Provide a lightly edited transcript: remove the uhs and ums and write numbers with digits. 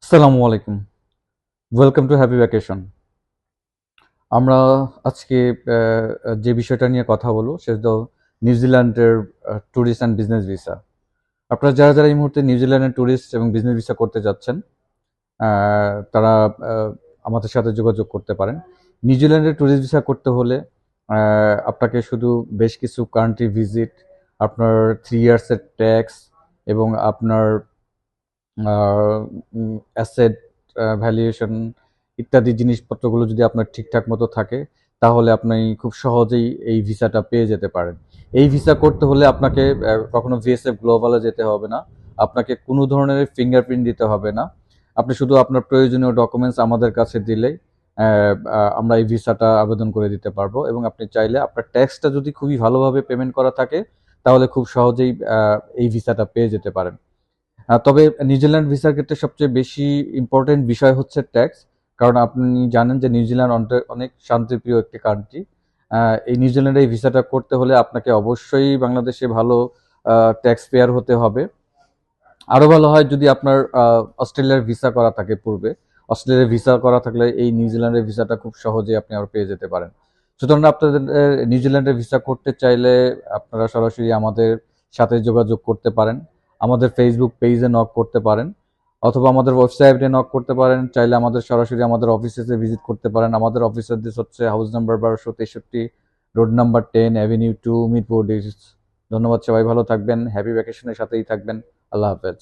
আসসালামু আলাইকুম। Welcome to happy vacation. আমরা আজকে যে বিষয়টা নিয়ে কথা বলবো সেটা হলো নিউজিল্যান্ডের ট্যুরিস্ট অ্যান্ড বিজনেস ভিসা। আপনারা যারা এই মুহূর্তে নিউজিল্যান্ডের ট্যুরিস্ট এবং বিজনেস ভিসা করতে যাচ্ছেন, তারা আমাদের সাথে যোগাযোগ করতে পারেন। নিউজিল্যান্ডের ট্যুরিস্ট ভিসা করতে হলে আপনাকে শুধু বেশ কিছু কান্ট্রি ভিজিট, আপনার 3 ইয়ার্সের ট্যাক্স এবং আপনার অ্যাসেট ভ্যালুয়েশন ইত্যাদি জিনিসপত্রগুলো যদি আপনার ঠিকঠাক মতো থাকে, তাহলে আপনি খুব সহজেই এই ভিসাটা পেয়ে যেতে পারেন। এই ভিসা করতে হলে আপনাকে কখনো ভিএসএফ গ্লোবালে যেতে হবে না। আপনাকে কোনো ধরনের ফিঙ্গারপ্রিন্ট দিতে হবে না। আপনি শুধু আপনার প্রয়োজনীয় ডকুমেন্টস আমাদের কাছে দিলেই আমরা এই ভিসাটা আবেদন করে দিতে পারবো, এবং আপনি চাইলে আপনার ট্যাক্সটা যদি খুবই ভালোভাবে পেমেন্ট করা থাকে, তাহলে খুব সহজেই এই ভিসাটা পেয়ে যেতে পারেন। তবে নিউজিল্যান্ড ভিসার ক্ষেত্রে সবচেয়ে বেশি ইম্পর্টেন্ট বিষয় হচ্ছে ট্যাক্স। কারণ আপনি জানেন যে নিউজিল্যান্ড অনেক শান্তিপ্রিয় একটি কান্ট্রি। এই নিউজিল্যান্ডে এই ভিসাটা করতে হলে আপনাকে অবশ্যই বাংলাদেশে ভালো ট্যাক্স পেয়ার হতে হবে। আরো ভালো হয় যদি আপনার অস্ট্রেলিয়ার ভিসা করা থাকে পূর্বে। অস্ট্রেলিয়ার ভিসা করা থাকলে এই নিউজিল্যান্ডের ভিসাটা খুব সহজেই আপনি আরো পেয়ে যেতে পারেন। সুতরাং আপনাদের নিউজিল্যান্ডের ভিসা করতে চাইলে আপনারা সরাসরি আমাদের সাথে যোগাযোগ করতে পারেন। আমাদের ফেসবুক পেজে নক করতে পারেন, অথবা আমাদের ওয়েবসাইটে নক করতে পারেন। চাইলে আমাদের সরাসরি আমাদের অফিসে ভিজিট করতে পারেন। আমাদের অফিস অ্যাড্রেস হচ্ছে house number 1263, road number 10, avenue 2, Mirpur. ধন্যবাদ। সবাই ভালো থাকবেন, হ্যাপি ভ্যাকেশনের সাথেই থাকবেন। আল্লাহ হাফেজ।